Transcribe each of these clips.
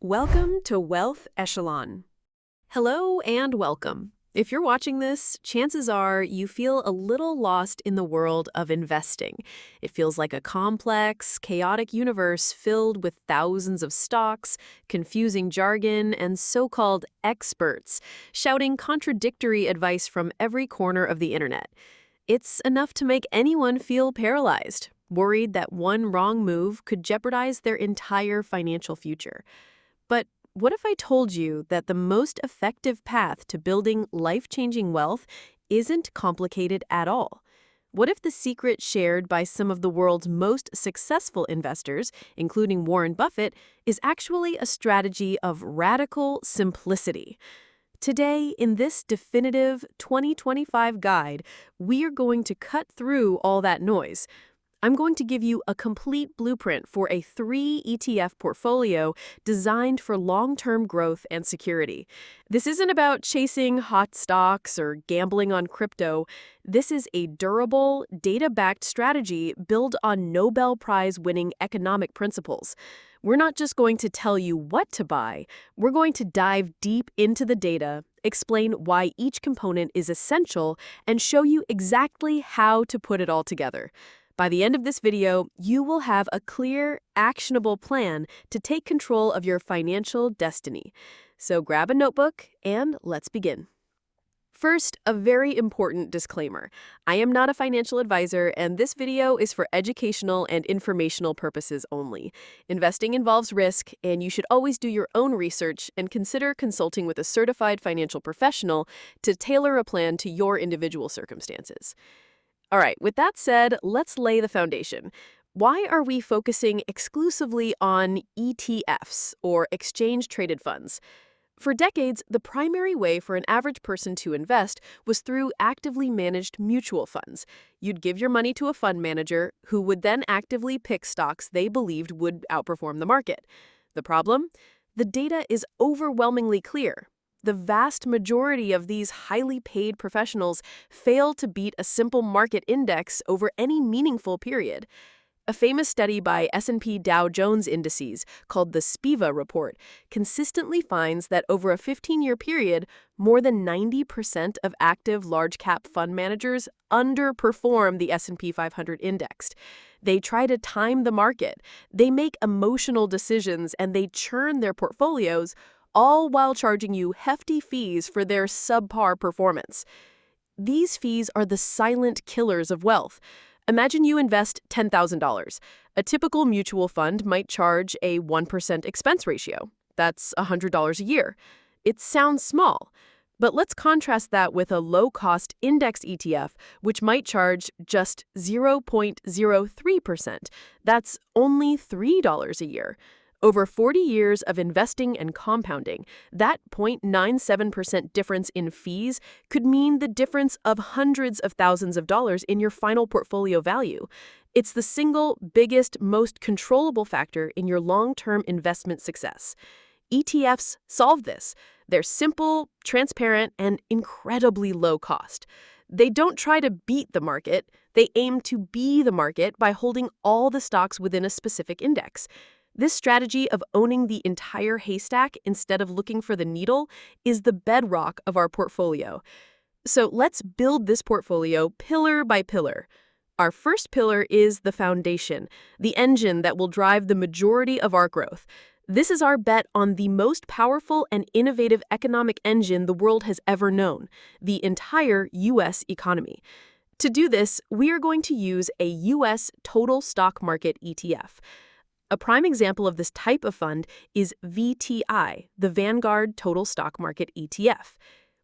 Welcome to WealthEchelon. Hello and welcome. If you're watching this, chances are you feel a little lost in the world of investing. It feels like a complex, chaotic universe filled with thousands of stocks, confusing jargon, and so-called experts shouting contradictory advice from every corner of the internet. It's enough to make anyone feel paralyzed, worried that one wrong move could jeopardize their entire financial future. But what if I told you that the most effective path to building life-changing wealth isn't complicated at all? What if the secret shared by some of the world's most successful investors, including Warren Buffett, is actually a strategy of radical simplicity? Today, in this definitive 2025 guide, we are going to cut through all that noise. I'm going to give you a complete blueprint for a 3 ETF portfolio designed for long-term growth and security. This isn't about chasing hot stocks or gambling on crypto. This is a durable, data-backed strategy built on Nobel Prize-winning economic principles. We're not just going to tell you what to buy. We're going to dive deep into the data, explain why each component is essential, and show you exactly how to put it all together. By the end of this video, you will have a clear, actionable plan to take control of your financial destiny. So grab a notebook and let's begin. First, a very important disclaimer. I am not a financial advisor, and this video is for educational and informational purposes only. Investing involves risk, and you should always do your own research and consider consulting with a certified financial professional to tailor a plan to your individual circumstances. All right, with that said, let's lay the foundation. Why are we focusing exclusively on ETFs, or exchange-traded funds? For decades, the primary way for an average person to invest was through actively managed mutual funds. You'd give your money to a fund manager who would then actively pick stocks they believed would outperform the market. The problem? The data is overwhelmingly clear. The vast majority of these highly paid professionals fail to beat a simple market index over any meaningful period. A famous study by S&P Dow Jones Indices, called the SPIVA report, consistently finds that over a 15-year period, more than 90% of active large-cap fund managers underperform the S&P 500 index. They try to time the market, they make emotional decisions, and they churn their portfolios, all while charging you hefty fees for their subpar performance. These fees are the silent killers of wealth. Imagine you invest $10,000. A typical mutual fund might charge a 1% expense ratio. That's $100 a year. It sounds small, but let's contrast that with a low-cost indexed ETF, which might charge just 0.03%. That's only $3 a year. Over 40 years of investing and compounding, that 0.97% difference in fees could mean the difference of hundreds of thousands of dollars in your final portfolio value. It's the single biggest, most controllable factor in your long-term investment success. ETFs solve this. They're simple, transparent, and incredibly low cost. They don't try to beat the market. They aim to be the market by holding all the stocks within a specific index. This strategy of owning the entire haystack instead of looking for the needle is the bedrock of our portfolio. So let's build this portfolio pillar by pillar. Our first pillar is the foundation, the engine that will drive the majority of our growth. This is our bet on the most powerful and innovative economic engine the world has ever known, the entire U.S. economy. To do this, we are going to use a U.S. total stock market ETF. A prime example of this type of fund is VTI, the Vanguard Total Stock Market ETF.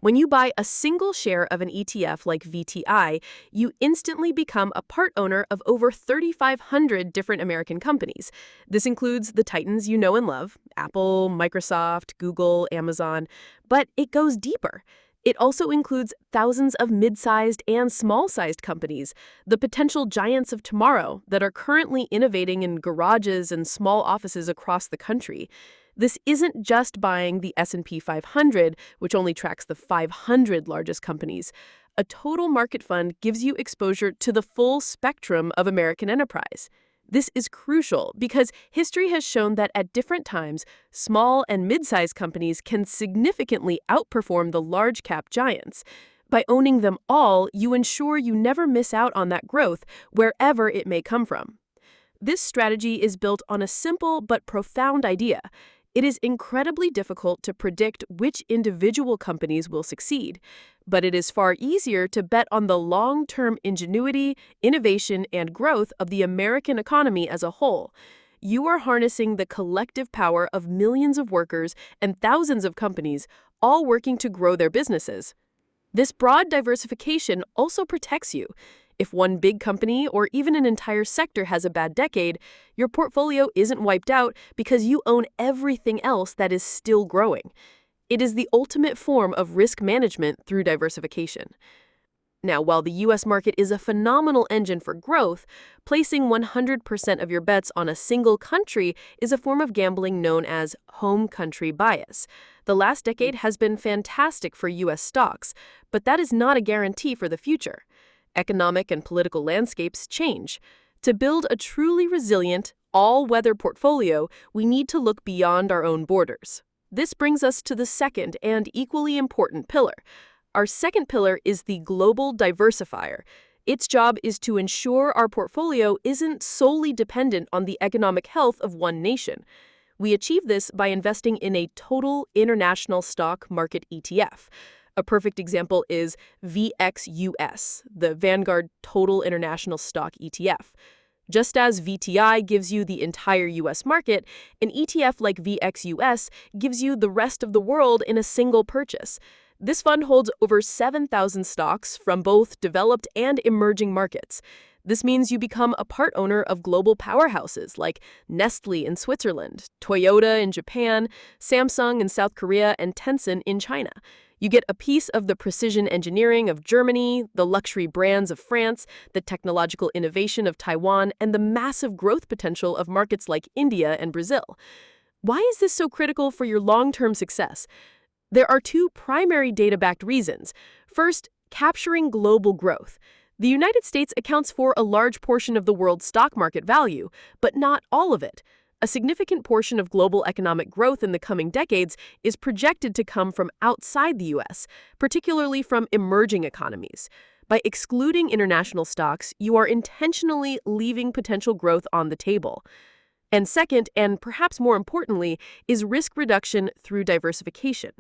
When you buy a single share of an ETF like VTI, you instantly become a part owner of over 3,500 different American companies. This includes the titans you know and love, Apple, Microsoft, Google, Amazon, but it goes deeper. It also includes thousands of mid-sized and small-sized companies, the potential giants of tomorrow that are currently innovating in garages and small offices across the country. This isn't just buying the S&P 500, which only tracks the 500 largest companies. A total market fund gives you exposure to the full spectrum of American enterprise. This is crucial because history has shown that at different times, small and mid-sized companies can significantly outperform the large-cap giants. By owning them all, you ensure you never miss out on that growth, wherever it may come from. This strategy is built on a simple but profound idea. It is incredibly difficult to predict which individual companies will succeed, but it is far easier to bet on the long-term ingenuity, innovation, and growth of the American economy as a whole. You are harnessing the collective power of millions of workers and thousands of companies, all working to grow their businesses. This broad diversification also protects you. If one big company or even an entire sector has a bad decade, your portfolio isn't wiped out because you own everything else that is still growing. It is the ultimate form of risk management through diversification. Now, while the U.S. market is a phenomenal engine for growth, placing 100% of your bets on a single country is a form of gambling known as home country bias. The last decade has been fantastic for U.S. stocks, but that is not a guarantee for the future. Economic and political landscapes change. To build a truly resilient, all-weather portfolio, we need to look beyond our own borders. This brings us to the second and equally important pillar. Our second pillar is the Global Diversifier. Its job is to ensure our portfolio isn't solely dependent on the economic health of one nation. We achieve this by investing in a total international stock market ETF. A perfect example is VXUS, the Vanguard Total International Stock ETF. Just as VTI gives you the entire U.S. market, an ETF like VXUS gives you the rest of the world in a single purchase. This fund holds over 7,000 stocks from both developed and emerging markets. This means you become a part owner of global powerhouses like Nestle in Switzerland, Toyota in Japan, Samsung in South Korea, and Tencent in China. You get a piece of the precision engineering of Germany, the luxury brands of France, the technological innovation of Taiwan, and the massive growth potential of markets like India and Brazil. Why is this so critical for your long-term success? There are two primary data-backed reasons. First, capturing global growth. The United States accounts for a large portion of the world's stock market value, but not all of it. A significant portion of global economic growth in the coming decades is projected to come from outside the U.S., particularly from emerging economies. By excluding international stocks, you are intentionally leaving potential growth on the table. And second, and perhaps more importantly, is risk reduction through diversification.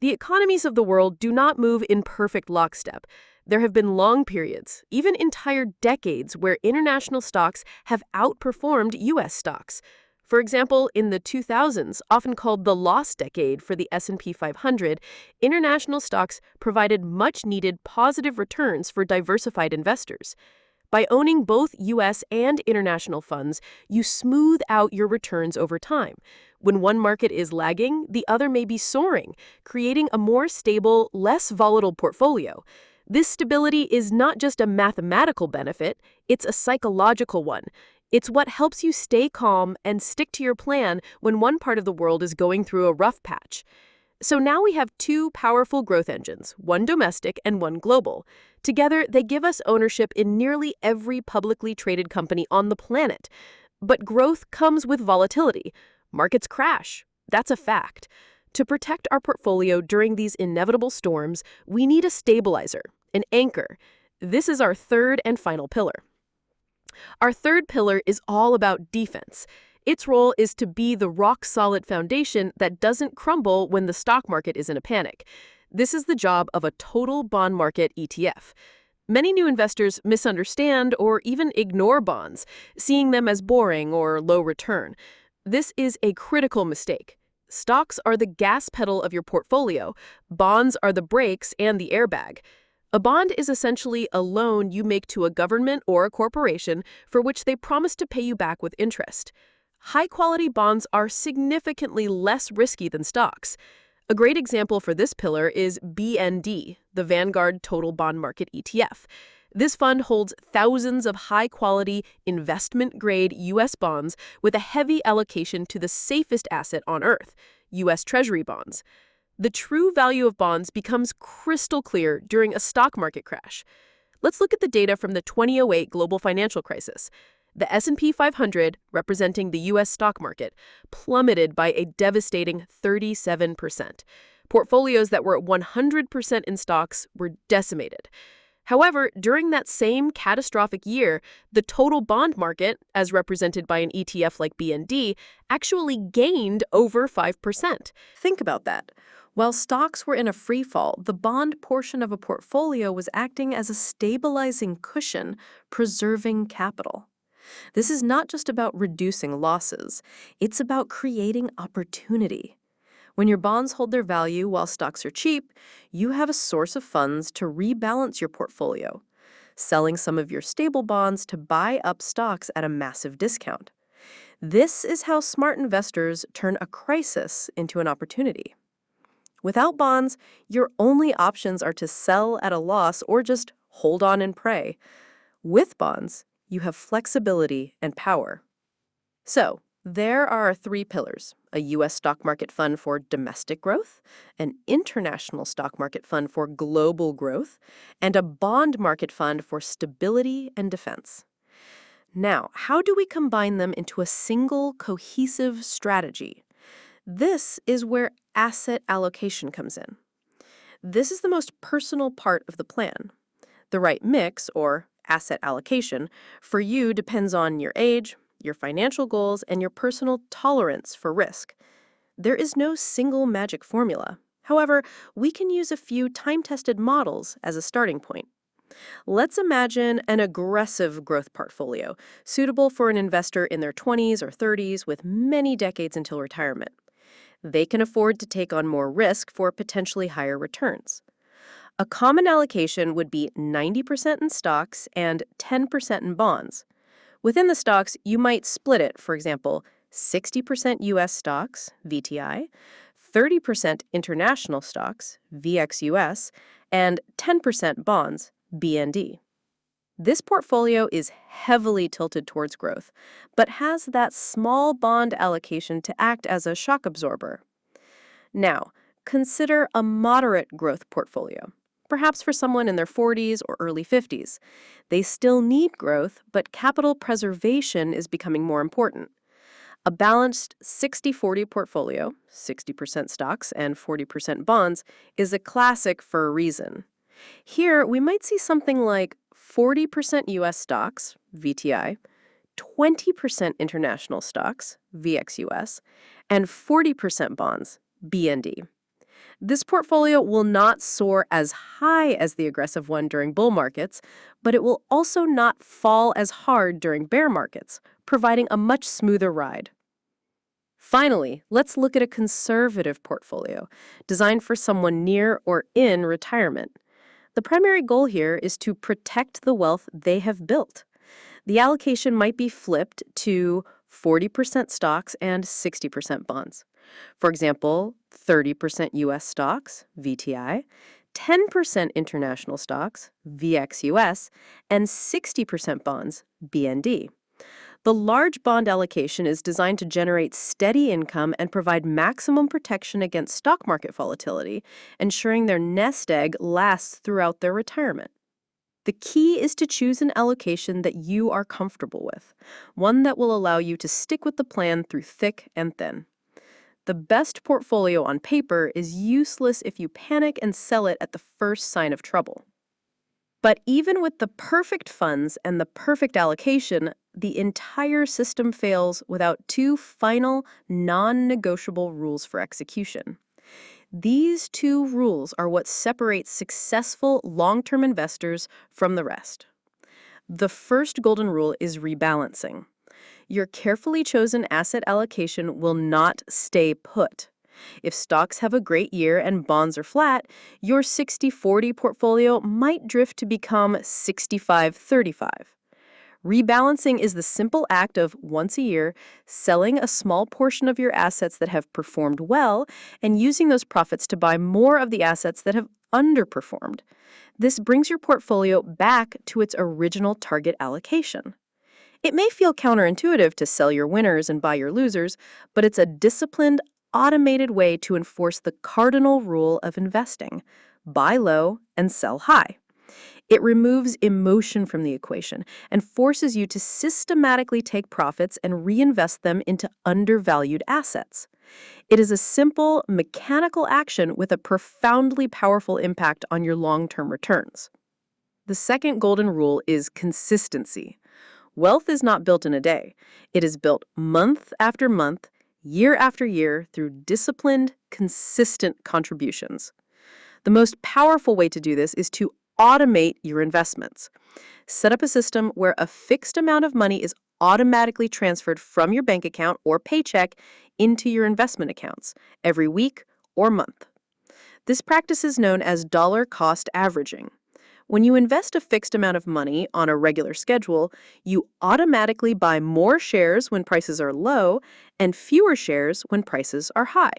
The economies of the world do not move in perfect lockstep. There have been long periods, even entire decades, where international stocks have outperformed U.S. stocks. For example, in the 2000s, often called the lost decade for the S&P 500, international stocks provided much-needed positive returns for diversified investors. By owning both U.S. and international funds, you smooth out your returns over time. When one market is lagging, the other may be soaring, creating a more stable, less volatile portfolio. This stability is not just a mathematical benefit, it's a psychological one. It's what helps you stay calm and stick to your plan when one part of the world is going through a rough patch. So now we have two powerful growth engines, one domestic and one global. Together, they give us ownership in nearly every publicly traded company on the planet. But growth comes with volatility. Markets crash. That's a fact. To protect our portfolio during these inevitable storms, we need a stabilizer, an anchor. This is our third and final pillar. Our third pillar is all about defense. Its role is to be the rock-solid foundation that doesn't crumble when the stock market is in a panic. This is the job of a total bond market ETF. Many new investors misunderstand or even ignore bonds, seeing them as boring or low return. This is a critical mistake. Stocks are the gas pedal of your portfolio. Bonds are the brakes and the airbag. A bond is essentially a loan you make to a government or a corporation for which they promise to pay you back with interest. High-quality bonds are significantly less risky than stocks. A great example for this pillar is BND, the Vanguard Total Bond Market ETF. This fund holds thousands of high-quality, investment-grade U.S. bonds with a heavy allocation to the safest asset on Earth, U.S. Treasury bonds. The true value of bonds becomes crystal clear during a stock market crash. Let's look at the data from the 2008 global financial crisis. The S&P 500, representing the U.S. stock market, plummeted by a devastating 37%. Portfolios that were at 100% in stocks were decimated. However, during that same catastrophic year, the total bond market, as represented by an ETF like BND, actually gained over 5%. Think about that. While stocks were in a free fall, the bond portion of a portfolio was acting as a stabilizing cushion, preserving capital. This is not just about reducing losses, it's about creating opportunity. When your bonds hold their value while stocks are cheap, you have a source of funds to rebalance your portfolio, selling some of your stable bonds to buy up stocks at a massive discount. This is how smart investors turn a crisis into an opportunity. Without bonds, your only options are to sell at a loss or just hold on and pray. With bonds, you have flexibility and power. So, there are our three pillars: a U.S. stock market fund for domestic growth, an international stock market fund for global growth, and a bond market fund for stability and defense. Now, how do we combine them into a single, cohesive strategy? This is where asset allocation comes in. This is the most personal part of the plan. The right mix, or asset allocation, for you depends on your age, your financial goals, and your personal tolerance for risk. There is no single magic formula. However, we can use a few time-tested models as a starting point. Let's imagine an aggressive growth portfolio, suitable for an investor in their 20s or 30s with many decades until retirement. They can afford to take on more risk for potentially higher returns. A common allocation would be 90% in stocks and 10% in bonds. Within the stocks, you might split it, for example, 60% U.S. stocks, VTI, 30% international stocks, VXUS, and 10% bonds, BND. This portfolio is heavily tilted towards growth, but has that small bond allocation to act as a shock absorber. Now, consider a moderate growth portfolio, perhaps for someone in their 40s or early 50s. They still need growth, but capital preservation is becoming more important. A balanced 60-40 portfolio, 60% stocks and 40% bonds, is a classic for a reason. Here, we might see something like 40% U.S. stocks, VTI, 20% international stocks, VXUS, and 40% bonds, BND. This portfolio will not soar as high as the aggressive one during bull markets, but it will also not fall as hard during bear markets, providing a much smoother ride. Finally, let's look at a conservative portfolio designed for someone near or in retirement. The primary goal here is to protect the wealth they have built. The allocation might be flipped to 40% stocks and 60% bonds. For example, 30% U.S. stocks, VTI, 10% international stocks, VXUS, and 60% bonds, BND. The large bond allocation is designed to generate steady income and provide maximum protection against stock market volatility, ensuring their nest egg lasts throughout their retirement. The key is to choose an allocation that you are comfortable with, one that will allow you to stick with the plan through thick and thin. The best portfolio on paper is useless if you panic and sell it at the first sign of trouble. But even with the perfect funds and the perfect allocation, the entire system fails without two final, non-negotiable rules for execution. These two rules are what separates successful long-term investors from the rest. The first golden rule is rebalancing. Your carefully chosen asset allocation will not stay put. If stocks have a great year and bonds are flat, your 60-40 portfolio might drift to become 65-35. Rebalancing is the simple act of, once a year, selling a small portion of your assets that have performed well and using those profits to buy more of the assets that have underperformed. This brings your portfolio back to its original target allocation. It may feel counterintuitive to sell your winners and buy your losers, but it's a disciplined, automated way to enforce the cardinal rule of investing: buy low and sell high. It removes emotion from the equation and forces you to systematically take profits and reinvest them into undervalued assets. It is a simple, mechanical action with a profoundly powerful impact on your long-term returns. The second golden rule is consistency. Wealth is not built in a day. It is built month after month, year after year through disciplined, consistent contributions. The most powerful way to do this is to automate your investments. Set up a system where a fixed amount of money is automatically transferred from your bank account or paycheck into your investment accounts every week or month. This practice is known as dollar cost averaging. When you invest a fixed amount of money on a regular schedule, you automatically buy more shares when prices are low and fewer shares when prices are high.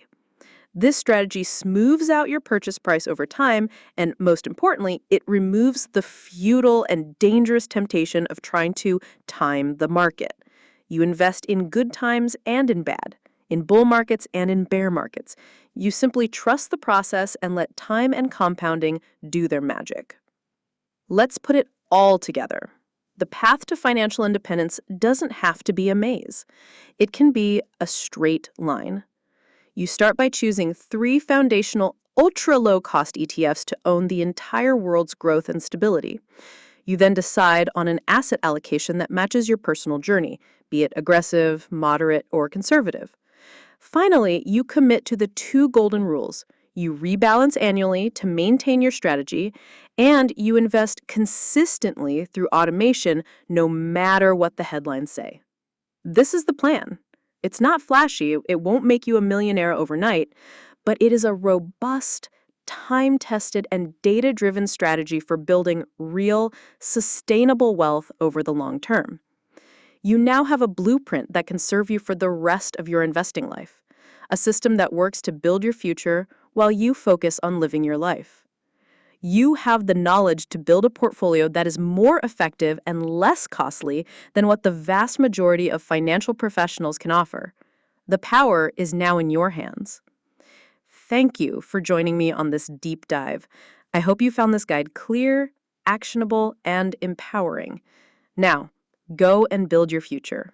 This strategy smooths out your purchase price over time, and most importantly, it removes the futile and dangerous temptation of trying to time the market. You invest in good times and in bad, in bull markets and in bear markets. You simply trust the process and let time and compounding do their magic. Let's put it all together. The path to financial independence doesn't have to be a maze. It can be a straight line. You start by choosing 3 foundational ultra-low-cost ETFs to own the entire world's growth and stability. You then decide on an asset allocation that matches your personal journey, be it aggressive, moderate, or conservative. Finally, you commit to the 2 golden rules. You rebalance annually to maintain your strategy, and you invest consistently through automation no matter what the headlines say. This is the plan. It's not flashy, it won't make you a millionaire overnight, but it is a robust, time-tested, and data-driven strategy for building real, sustainable wealth over the long term. You now have a blueprint that can serve you for the rest of your investing life, a system that works to build your future while you focus on living your life. You have the knowledge to build a portfolio that is more effective and less costly than what the vast majority of financial professionals can offer. The power is now in your hands. Thank you for joining me on this deep dive. I hope you found this guide clear, actionable, and empowering. Now, go and build your future.